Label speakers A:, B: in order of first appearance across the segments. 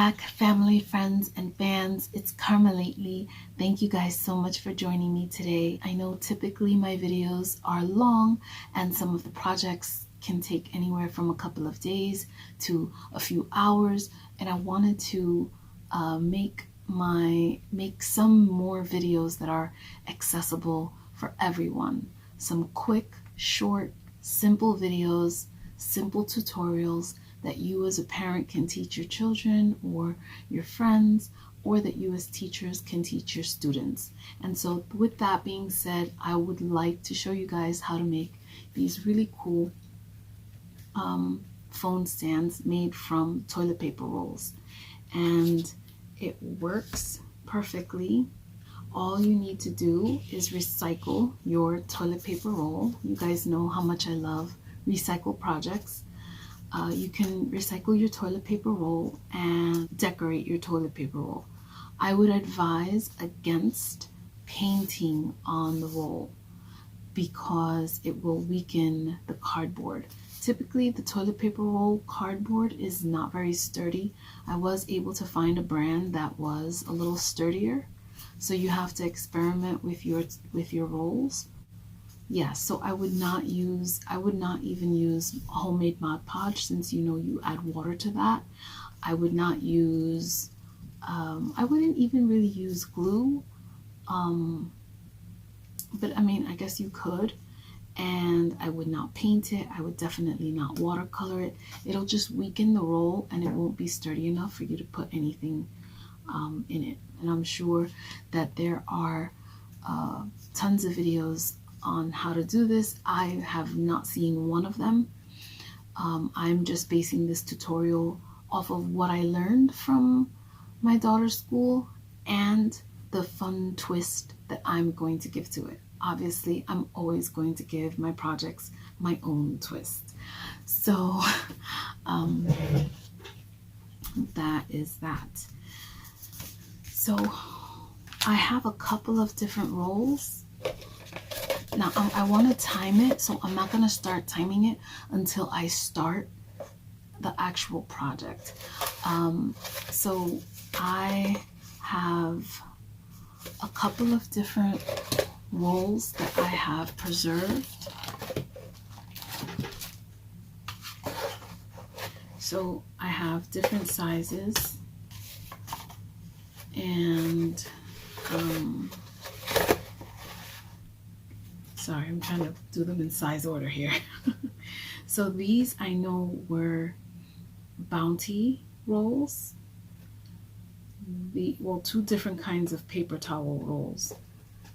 A: back, family, friends, and fans. It's Karma Lately. Thank you guys so much for joining me today. I know typically my videos are long and some of the projects can take anywhere from a couple of days to a few hours, and I wanted to make some more videos that are accessible for everyone. Some quick, short, simple videos, simple tutorials that you as a parent can teach your children or your friends, or that you as teachers can teach your students. And so with that being said, I would like to show you guys how to make these really cool phone stands made from toilet paper rolls. And it works perfectly. All you need to do is recycle your toilet paper roll. You guys know how much I love recycle projects. You can recycle your toilet paper roll and decorate your toilet paper roll. I would advise against painting on the roll because it will weaken the cardboard. Typically, the toilet paper roll cardboard is not very sturdy. I was able to find a brand that was a little sturdier, so you have to experiment with your rolls. Yeah, so I would not even use homemade Mod Podge, since you add water to that. I would not use, I wouldn't even really use glue, but I mean, I guess you could. And I would not paint it. I would definitely not watercolor it. It'll just weaken the roll and it won't be sturdy enough for you to put anything in it. And I'm sure that there are tons of videos on how to do this. I have not seen one of them. I'm just basing this tutorial off of what I learned from my daughter's school and the fun twist that I'm going to give to it. Obviously, I'm always going to give my projects my own twist. So that is that. So I have a couple of different rolls. Now I want to time it, so I'm not going to start timing it until I start the actual project. So I have a couple of different rolls that I have preserved. So I have different sizes, and sorry, I'm trying to do them in size order here. So these I know were Bounty rolls. Two different kinds of paper towel rolls.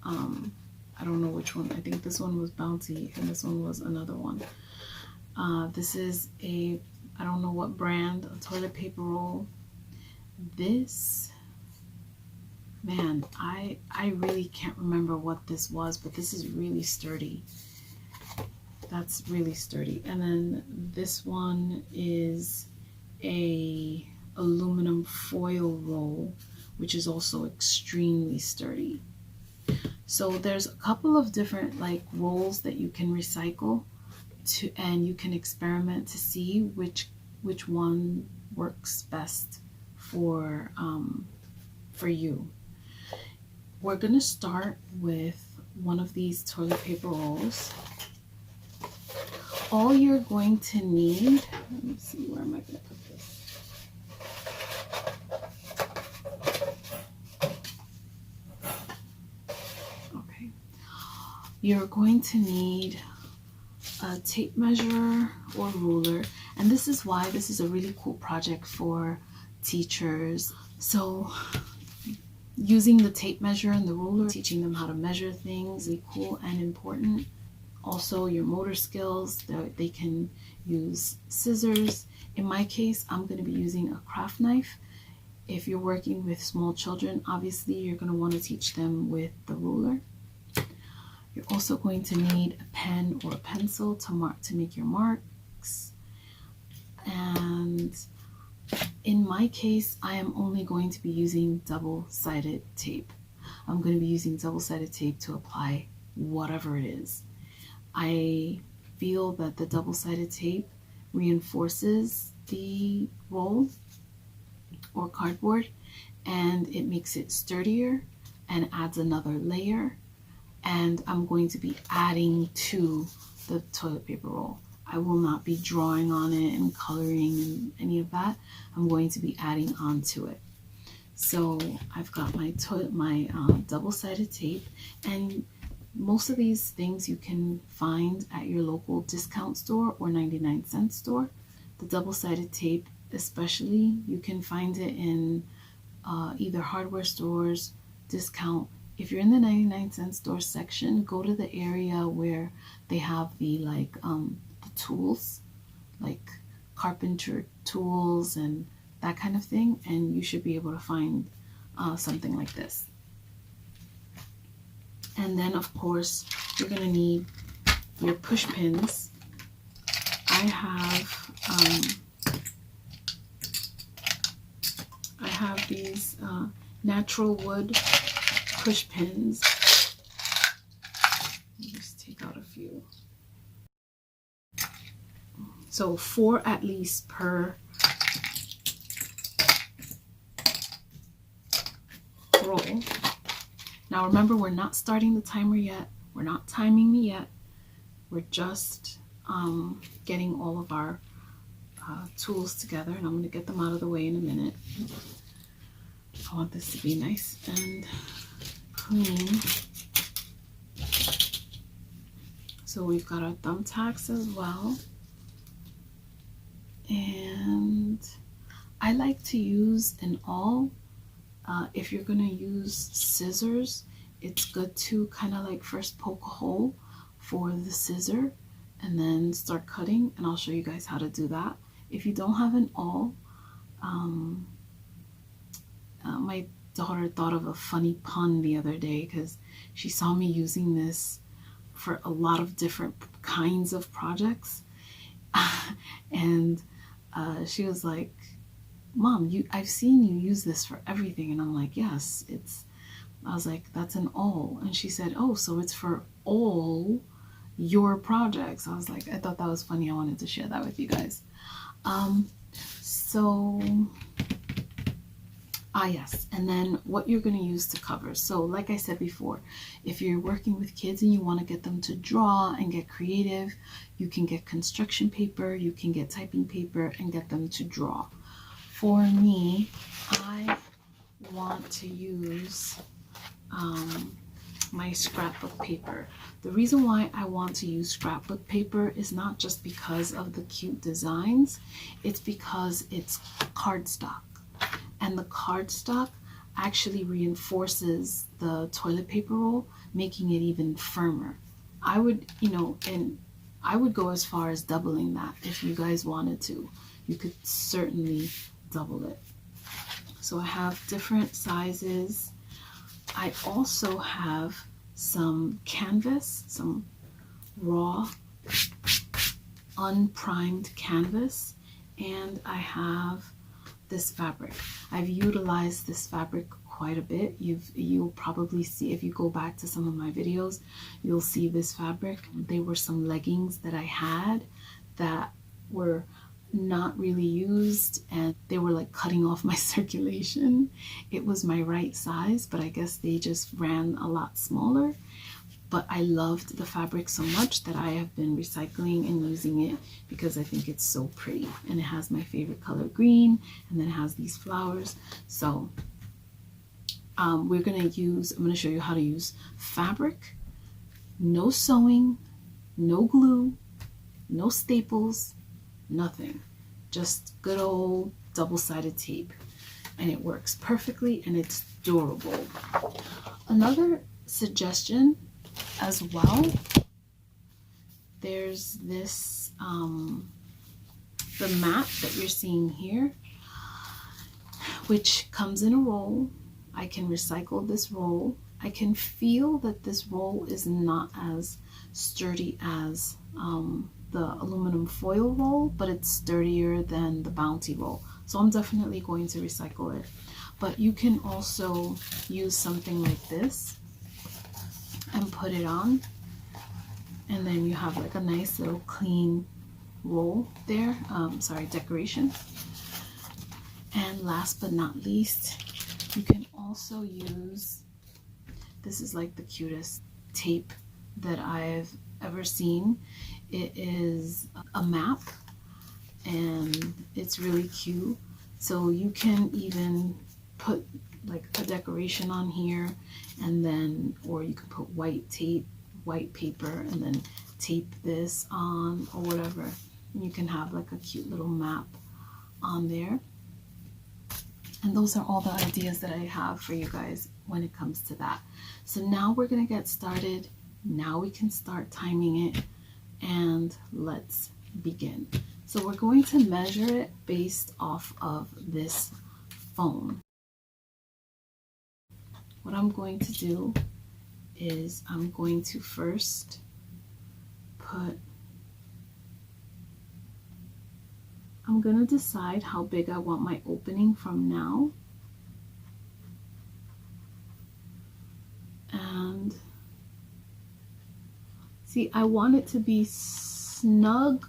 A: I don't know which one. I think this one was Bounty and this one was another one. This is I don't know what brand, a toilet paper roll. This, man, I really can't remember what this was, but this is really sturdy. That's really sturdy. And then this one is a aluminum foil roll, which is also extremely sturdy. So there's a couple of different rolls that you can recycle and you can experiment to see which one works best for you. We're gonna start with one of these toilet paper rolls. All you're going to need, let me see, where am I gonna put this? Okay. You're going to need a tape measure or ruler, and this is why this is a really cool project for teachers. So using the tape measure and the ruler, teaching them how to measure things is really cool and important. Also your motor skills, they can use scissors. In my case, I'm going to be using a craft knife. If you're working with small children, obviously you're going to want to teach them with the ruler. You're also going to need a pen or a pencil to make your marks. And in my case, I am only going to be using double-sided tape. I'm going to be using double-sided tape to apply whatever it is. I feel that the double-sided tape reinforces the roll or cardboard, and it makes it sturdier and adds another layer. And I'm going to be adding to the toilet paper roll. I will not be drawing on it and coloring and any of that. I'm going to be adding onto it. So I've got my double-sided tape, and most of these things you can find at your local discount store or 99-cent store. The double-sided tape especially, you can find it in either hardware stores, discount. If you're in the 99-cent store section, go to the area where they have the the tools, like carpenter tools and that kind of thing, and you should be able to find something like this. And then of course you're gonna need your push pins. I have these natural wood push pins. Let me just take out a few. So 4 at least per roll. Now remember, we're not starting the timer yet. We're not timing me yet. We're just getting all of our tools together, and I'm going to get them out of the way in a minute. I want this to be nice and clean. So we've got our thumbtacks as well. And I like to use an awl. If you're going to use scissors, it's good to kind of like first poke a hole for the scissor and then start cutting, and I'll show you guys how to do that. If you don't have an awl, my daughter thought of a funny pun the other day because she saw me using this for a lot of different kinds of projects. And she was like, Mom, I've seen you use this for everything. And I'm like, yes, I was like, that's an awl. And she said, oh, so it's for all your projects. I was like, I thought that was funny. I wanted to share that with you guys. Yes, and then what you're going to use to cover. So like I said before, if you're working with kids and you want to get them to draw and get creative, you can get construction paper, you can get typing paper and get them to draw. For me, I want to use my scrapbook paper. The reason why I want to use scrapbook paper is not just because of the cute designs, it's because it's cardstock. And the cardstock actually reinforces the toilet paper roll, making it even firmer. I would, and I would go as far as doubling that if you guys wanted to. You could certainly double it. So I have different sizes. I also have some canvas, some raw, unprimed canvas, and I have this fabric. I've utilized this fabric quite a bit. You'll probably see, if you go back to some of my videos, you'll see this fabric. They were some leggings that I had that were not really used, and they were like cutting off my circulation. It was my right size, but I guess they just ran a lot smaller. But I loved the fabric so much that I have been recycling and using it because I think it's so pretty. And it has my favorite color, green, and then it has these flowers. So I'm going to show you how to use fabric, no sewing, no glue, no staples, nothing. Just good old double-sided tape. And it works perfectly and it's durable. Another suggestion as well, there's this the mat that you're seeing here, which comes in a roll. I can recycle this roll. I can feel that this roll is not as sturdy as the aluminum foil roll, but it's sturdier than the Bounty roll, so I'm definitely going to recycle it. But you can also use something like this and put it on, and then you have like a nice little clean roll there, decoration. And last but not least, you can also use, this is like the cutest tape that I've ever seen. It is a map and it's really cute. So you can even put like a decoration on here, and then, or you can put white tape, white paper, and then tape this on or whatever. And you can have like a cute little map on there. And those are all the ideas that I have for you guys when it comes to that. So now we're going to get started. Now we can start timing it, and let's begin. So we're going to measure it based off of this phone. What I'm going to do is I'm going to first I'm going to decide how big I want my opening from now. And see, I want it to be snug,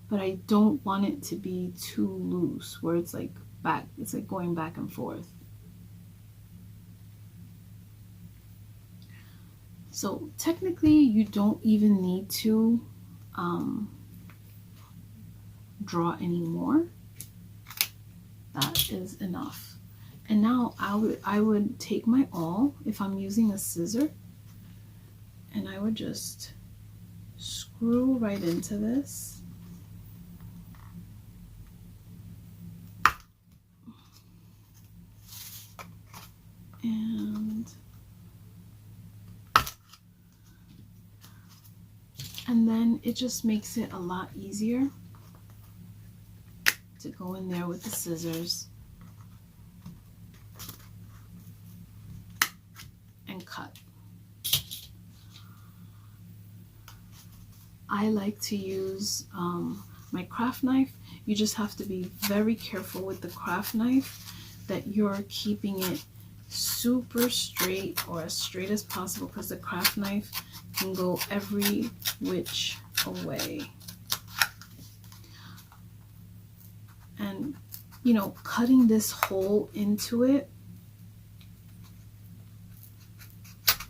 A: but I don't want it to be too loose where it's like going back and forth. So technically you don't even need to draw anymore. That is enough. And now I would take my awl, if I'm using a scissor, and I would just screw right into this. And then it just makes it a lot easier to go in there with the scissors and cut. I like to use my craft knife. You just have to be very careful with the craft knife that you're keeping it super straight, or as straight as possible, because the craft knife can go every which way. And you know, cutting this hole into it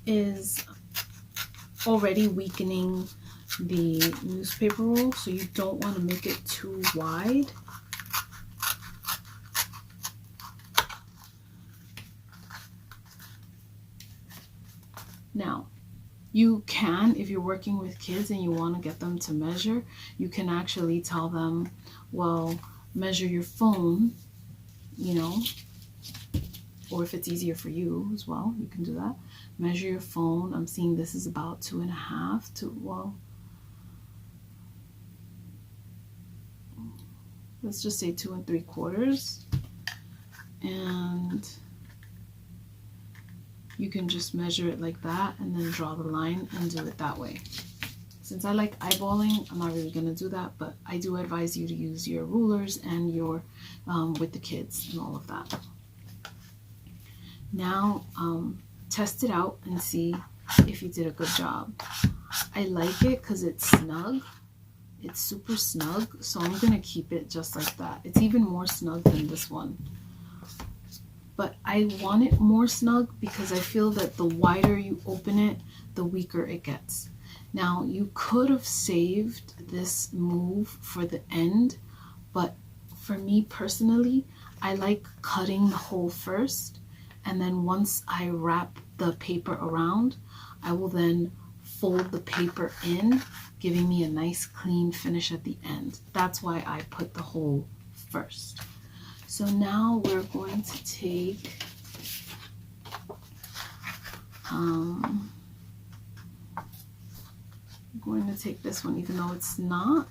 A: is already weakening the newspaper roll, so you don't want to make it too wide. Now, you can, if you're working with kids and you want to get them to measure, you can actually tell them, well, measure your phone, you know, or if it's easier for you as well, you can do that. Measure your phone. I'm seeing this is about 2.5 to, well, let's just say 2 3/4. And you can just measure it like that and then draw the line and do it that way. Since I like eyeballing, I'm not really going to do that, but I do advise you to use your rulers and your with the kids and all of that. Now test it out and see if you did a good job. I like it because it's snug. It's super snug, so I'm going to keep it just like that. It's even more snug than this one. But I want it more snug because I feel that the wider you open it, the weaker it gets. Now, you could have saved this move for the end, but for me personally, I like cutting the hole first, and then once I wrap the paper around, I will then fold the paper in, giving me a nice clean finish at the end. That's why I put the hole first. So now we're going to take I'm going to take this one, even though it's not.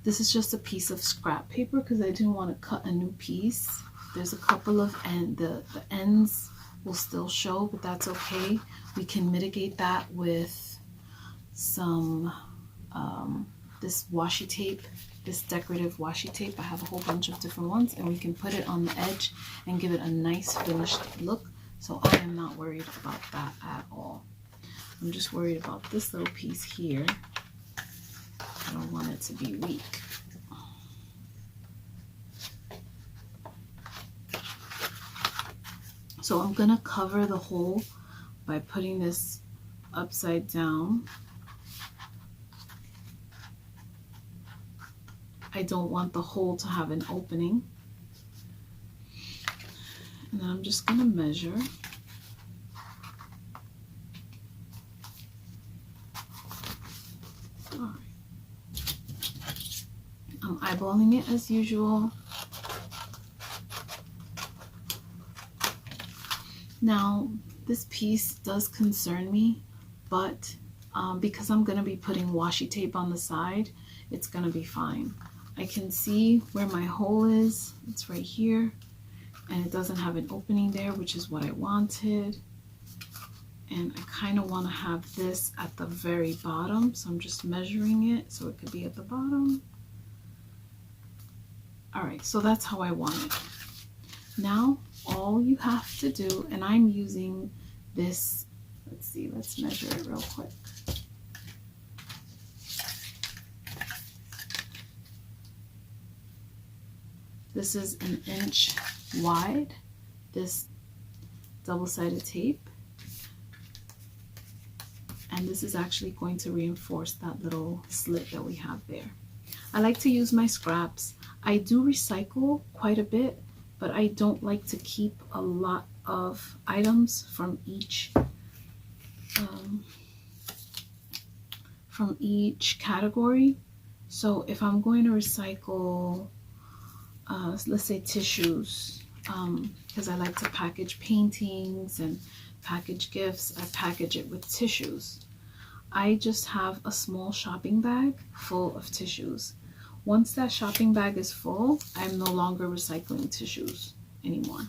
A: This is just a piece of scrap paper because I didn't want to cut a new piece. There's a couple of the ends will still show, but that's okay. We can mitigate that with some this washi tape, this decorative washi tape. I have a whole bunch of different ones, and we can put it on the edge and give it a nice finished look. So I am not worried about that at all. I'm just worried about this little piece here. I don't want it to be weak. So I'm gonna cover the hole by putting this upside down. I don't want the hole to have an opening. And then I'm just gonna measure. All right. I'm eyeballing it as usual. Now, this piece does concern me, but because I'm gonna be putting washi tape on the side, it's gonna be fine. I can see where my hole is. It's right here, and it doesn't have an opening there, which is what I wanted. And I kind of want to have this at the very bottom, so I'm just measuring it so it could be at the bottom. All right, so that's how I want it. Now, all you have to do, and I'm using this, let's see, let's measure it real quick. This is 1 inch wide, this double-sided tape. And this is actually going to reinforce that little slit that we have there. I like to use my scraps. I do recycle quite a bit, but I don't like to keep a lot of items from each category. So if I'm going to recycle, let's say tissues, because I like to package paintings and package gifts, I package it with tissues. I just have a small shopping bag full of tissues. Once that shopping bag is full, I'm no longer recycling tissues anymore.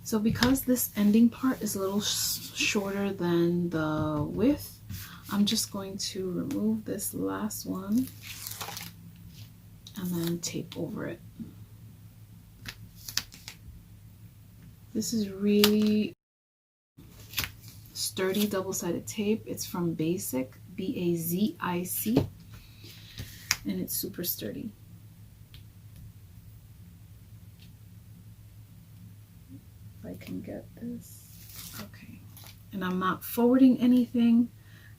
A: So because this ending part is a little shorter than the width, I'm just going to remove this last one and then tape over it. This is really sturdy double-sided tape. It's from Basic, B-A-Z-I-C, and it's super sturdy. If I can get this, okay. And I'm not forwarding anything,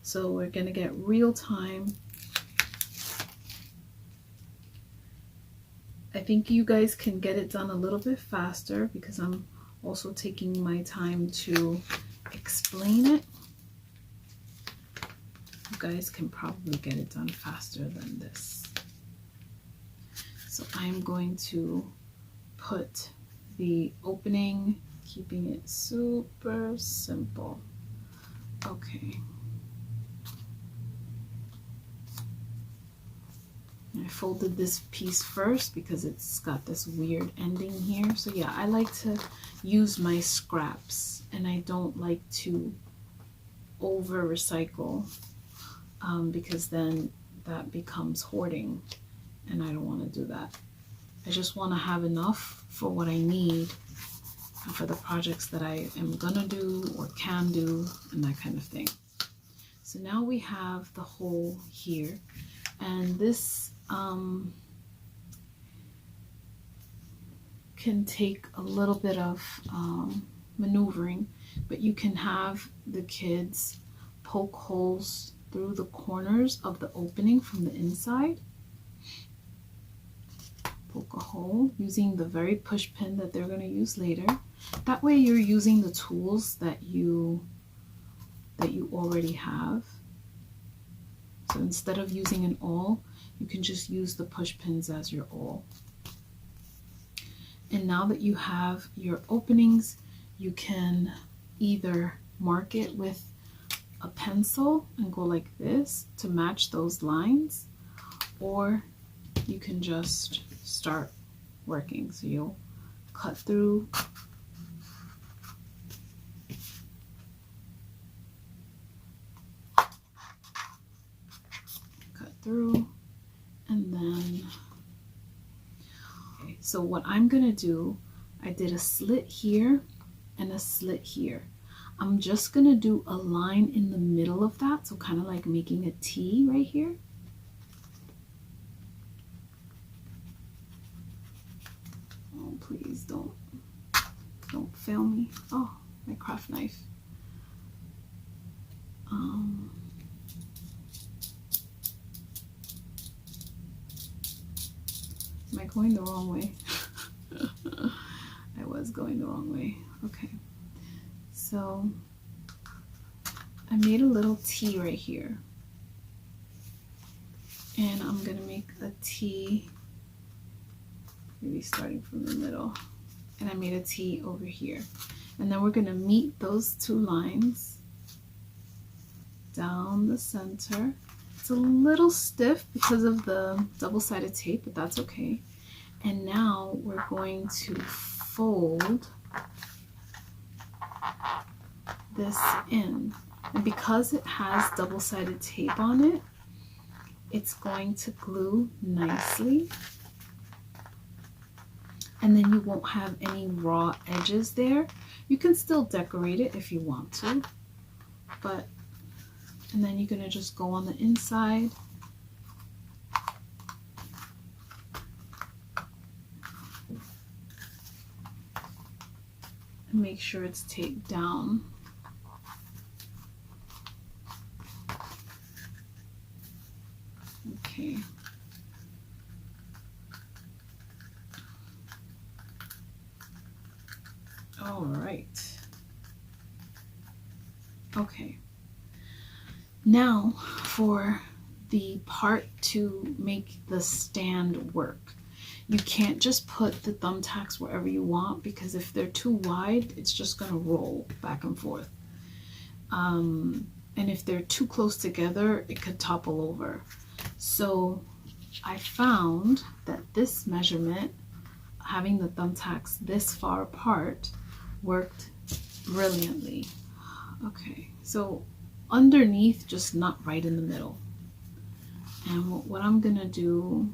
A: so we're gonna get real time. I think you guys can get it done a little bit faster because I'm also taking my time to explain it. You guys can probably get it done faster than this. So I'm going to put the opening, keeping it super simple. Okay. I folded this piece first because it's got this weird ending here. So yeah, I like to use my scraps, and I don't like to over recycle because then that becomes hoarding, and I don't want to do that. I just want to have enough for what I need and for the projects that I am gonna do or can do and that kind of thing. So now we have the hole here, and this can take a little bit of maneuvering, but you can have the kids poke holes through the corners of the opening from the inside. Poke a hole using the very push pin that they're going to use later. That way you're using the tools that you already have. So instead of using an awl, you can just use the push pins as your awl. And now that you have your openings, you can either mark it with a pencil and go like this to match those lines, or you can just start working. So you'll cut through, and then, okay, so what I'm gonna do, I did a slit here and a slit here. I'm just gonna do a line in the middle of that, so kind of like making a T right here. Oh, please don't. Don't fail me. Oh, my craft knife. Am I going the wrong way? I was going the wrong way. Okay. So I made a little T right here. And I'm going to make a T, maybe starting from the middle. And I made a T over here. And then we're going to meet those two lines down the center. It's a little stiff because of the double-sided tape, but that's okay. And now we're going to fold this in. And because it has double-sided tape on it, it's going to glue nicely. And then you won't have any raw edges there. You can still decorate it if you want to, but, and then you're gonna just go on the inside. And make sure it's taped down. Okay. All right. Okay. Now for the part to make the stand work. You can't just put the thumbtacks wherever you want, because if they're too wide, it's just going to roll back and forth. And if they're too close together, it could topple over. So I found that this measurement, having the thumbtacks this far apart, worked brilliantly. Okay, so underneath, just not right in the middle. And what I'm gonna do,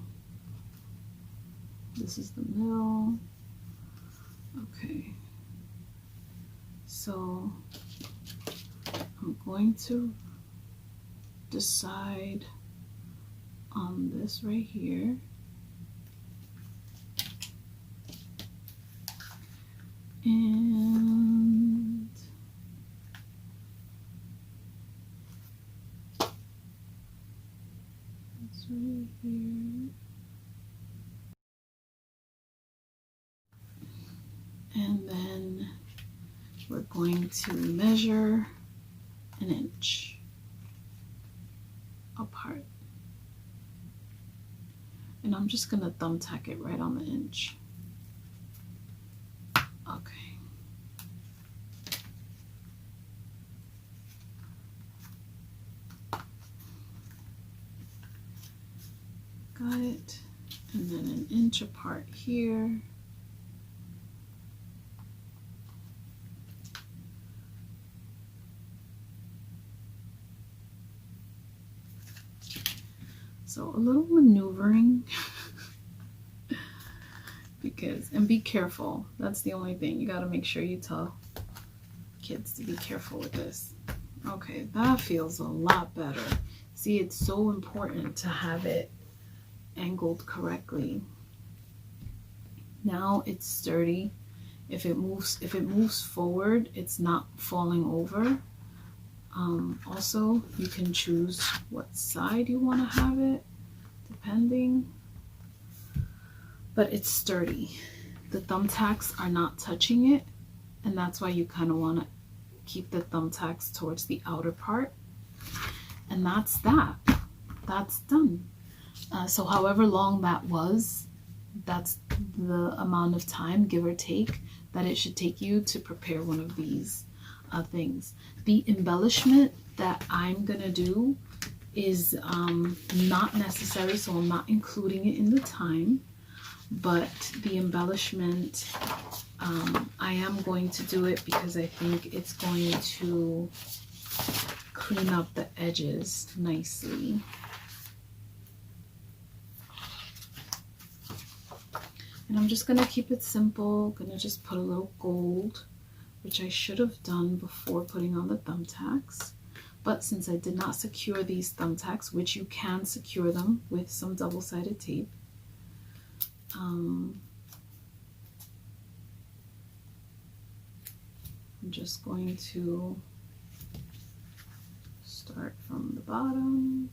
A: this is the middle. Okay, so I'm going to decide on this right here. And it's right here. And then we're going to measure 1 inch apart. And I'm just gonna thumbtack it right on the inch. Okay. Got it. And then 1 inch apart here. So a little maneuvering because, and be careful. That's the only thing. You got to make sure you tell kids to be careful with this. Okay, that feels a lot better. See, it's so important to have it angled correctly. Now it's sturdy. If it moves forward, it's not falling over. Also, you can choose what side you want to have it, depending. But it's sturdy. The thumbtacks are not touching it, and that's why you kind of want to keep the thumbtacks towards the outer part. And that's that. That's done. So however long that was, that's the amount of time, give or take, that it should take you to prepare one of these things. The embellishment that I'm gonna do is not necessary, so I'm not including it in the time, but the embellishment, I am going to do it because I think it's going to clean up the edges nicely. And I'm just gonna keep it simple. Gonna just put a little gold, which I should have done before putting on the thumbtacks. But since I did not secure these thumbtacks, which you can secure them with some double-sided tape, just going to start from the bottom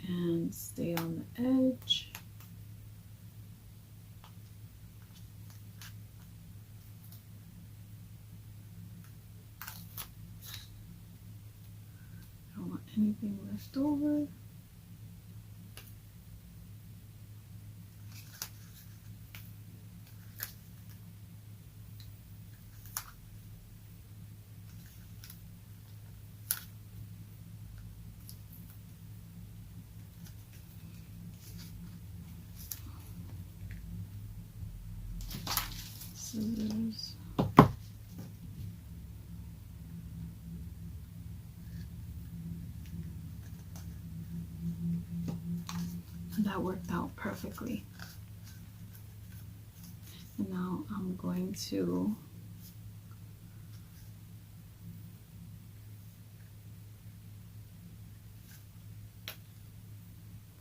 A: and stay on the edge. I don't want anything left over. Scissors. And that worked out perfectly. And now I'm going to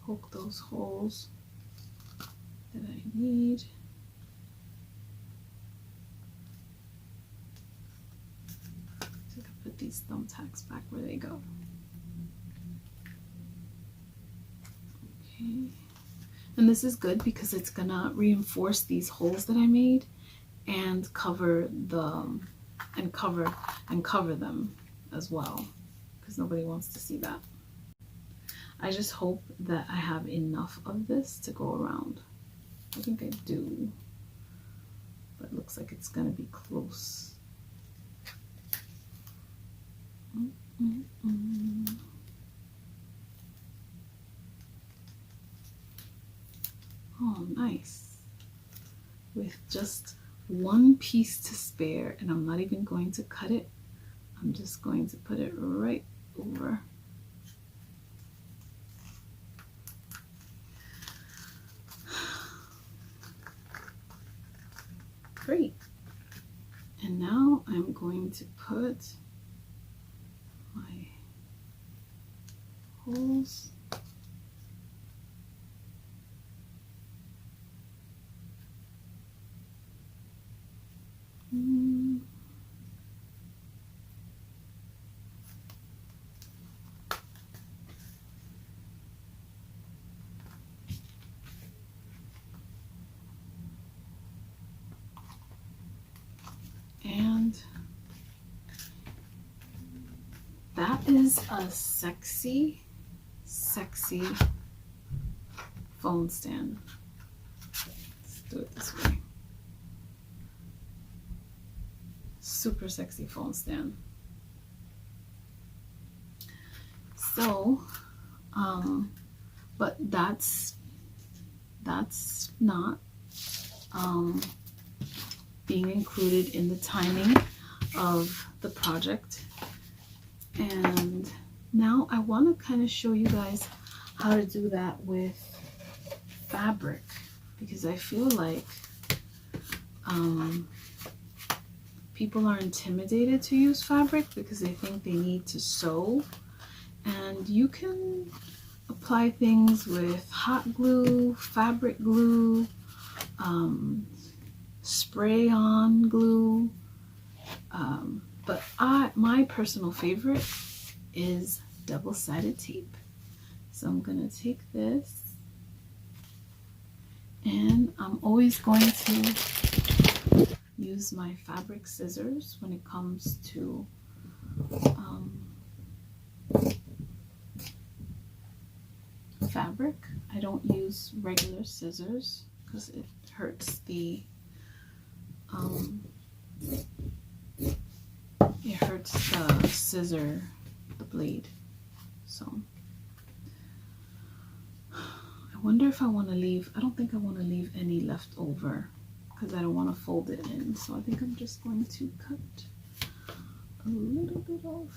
A: poke those holes that I need. So I can put these thumbtacks back where they go. Okay. And this is good because it's gonna reinforce these holes that I made and cover the cover them as well, because nobody wants to see that. I just hope that I have enough of this to go around. I think I do, but it looks like it's gonna be close. Oh, nice. With just one piece to spare, and I'm not even going to cut it. I'm just going to put it right over. Great. And now I'm going to put my holes. And that is a sexy, sexy phone stand. Let's do it this way. Super sexy phone stand. So, but that's not being included in the timing of the project. And now I want to kind of show you guys how to do that with fabric, because I feel like people are intimidated to use fabric because they think they need to sew, and you can apply things with hot glue, fabric glue, spray on glue, but my personal favorite is double-sided tape. So I'm gonna take this, and I'm always going to use my fabric scissors when it comes to fabric. I don't use regular scissors because it hurts the scissor, the blade. So I wonder if I want to leave, I don't think I want to leave any left over because I don't want to fold it in. So I think I'm just going to cut a little bit off.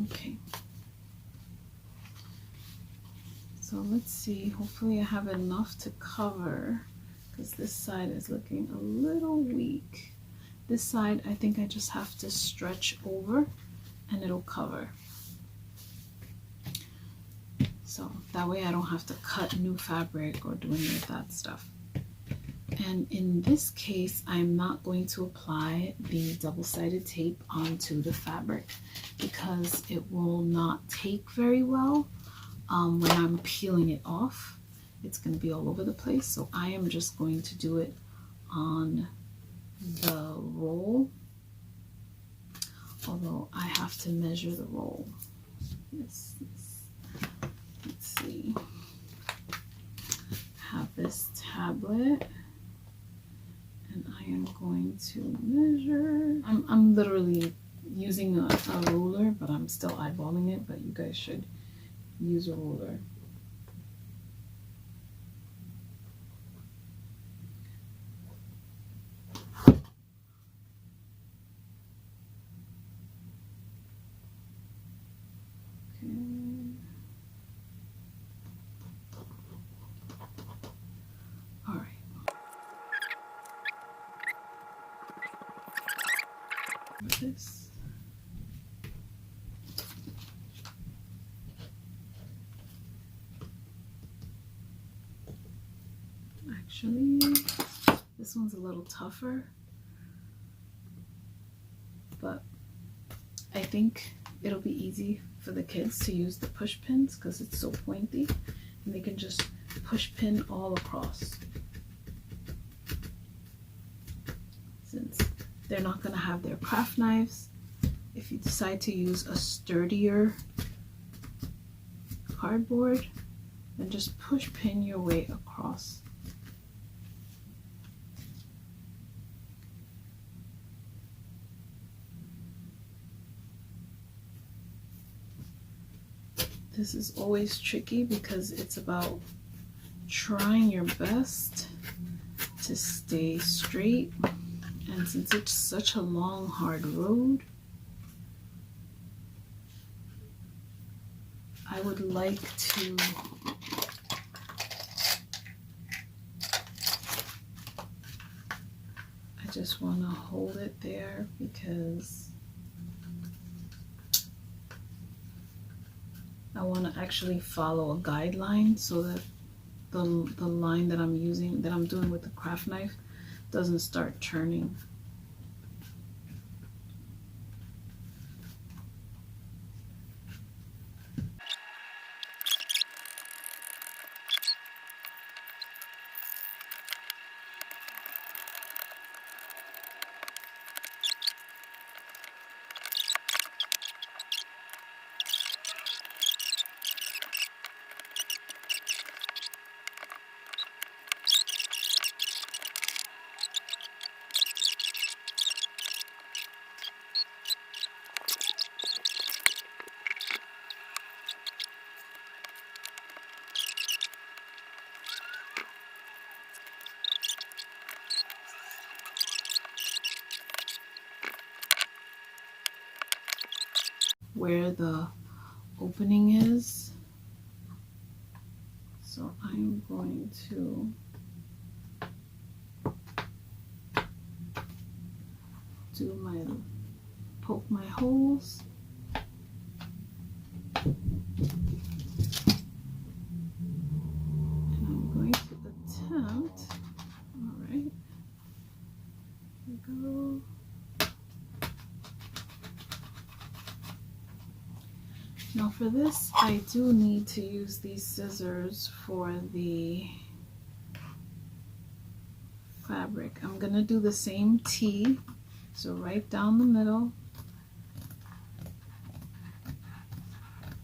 A: Okay. So let's see, hopefully I have enough to cover, because this side is looking a little weak. This side, I think I just have to stretch over and it'll cover. So So that way I don't have to cut new fabric or do any of that stuff. And in this case, I'm not going to apply the double-sided tape onto the fabric because it will not take very well when I'm peeling it off. It's going to be all over the place. So I am just going to do it on the roll, although I have to measure the roll. Let's see. I have this tablet. And I am going to measure. I'm literally using a ruler, but I'm still eyeballing it, but you guys should use a ruler. Okay. All right. This. Actually, this one's a little tougher, but I think it'll be easy for the kids to use the push pins because it's so pointy, and they can just push pin all across. Since they're not going to have their craft knives, if you decide to use a sturdier cardboard, then just push pin your way across. This is always tricky because it's about trying your best to stay straight. And since it's such a long, hard road, I would like to I just want to hold it there because I want to actually follow a guideline so that the line that I'm using, that I'm doing with the craft knife, doesn't start turning. Where the opening is. So I'm going to poke my holes. And I'm going to attempt, all right, here we go. Now for this, I do need to use these scissors for the fabric. I'm gonna do the same T, so right down the middle,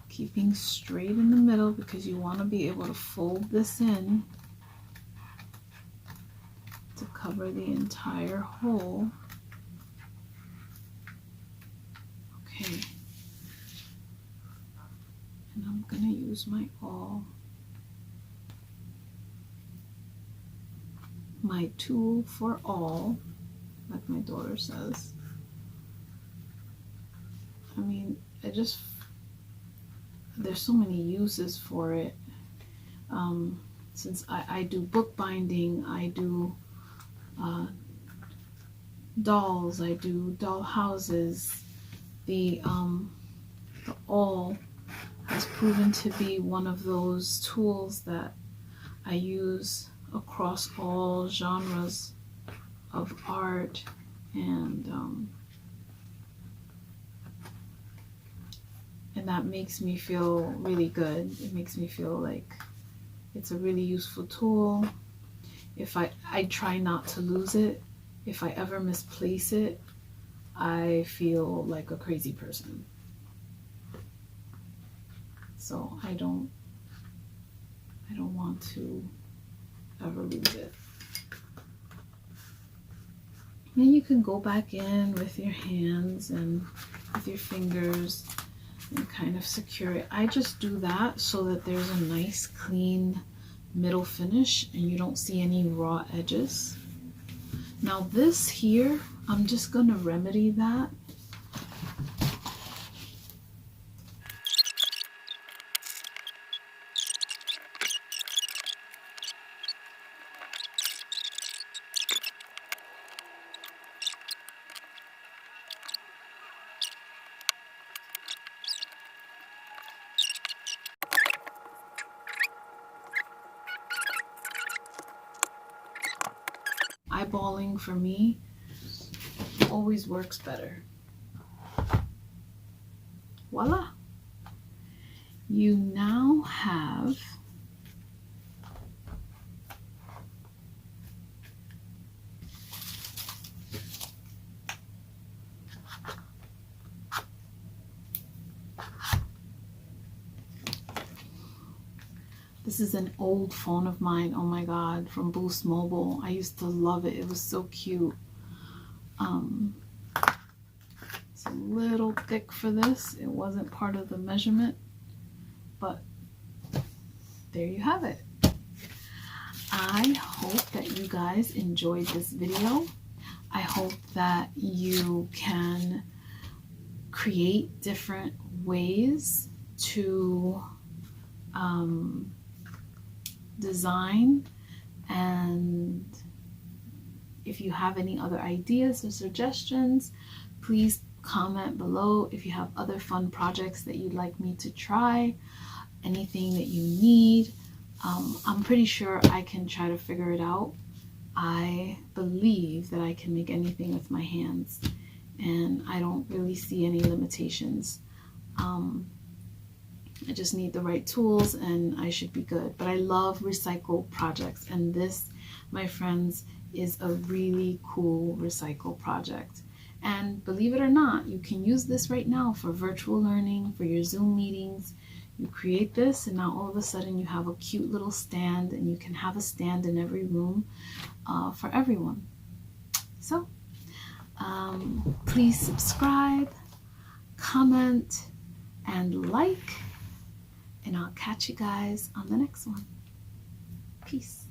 A: keeping straight in the middle because you want to be able to fold this in to cover the entire hole. Okay. And I'm going to use my awl, my tool for awl, like my daughter says. I mean, there's so many uses for it. Since I do bookbinding, I do dolls, I do doll houses, the awl has proven to be one of those tools that I use across all genres of art, and that makes me feel really good. It makes me feel like it's a really useful tool. If I try not to lose it. If I ever misplace it, I feel like a crazy person. So I don't want to ever lose it. Then you can go back in with your hands and with your fingers and kind of secure it. I just do that so that there's a nice clean middle finish and you don't see any raw edges. Now this here, I'm just going to remedy that. Eyeballing for me always works better. Voila! You now have this is an old phone of mine, oh my god, from Boost Mobile. I used to love it. It was so cute. It's a little thick for this. It wasn't part of the measurement, but there you have it. I hope that you guys enjoyed this video. I hope that you can create different ways to design, and if you have any other ideas or suggestions, please comment below. If you have other fun projects that you'd like me to try, anything that you need, I'm pretty sure I can try to figure it out. I believe that I can make anything with my hands, and I don't really see any limitations. I just need the right tools and I should be good. But I love recycle projects, and this, my friends, is a really cool recycle project. And believe it or not, you can use this right now for virtual learning, for your Zoom meetings. You create this and now all of a sudden you have a cute little stand, and you can have a stand in every room for everyone. So please subscribe, comment, and like, and I'll catch you guys on the next one. Peace.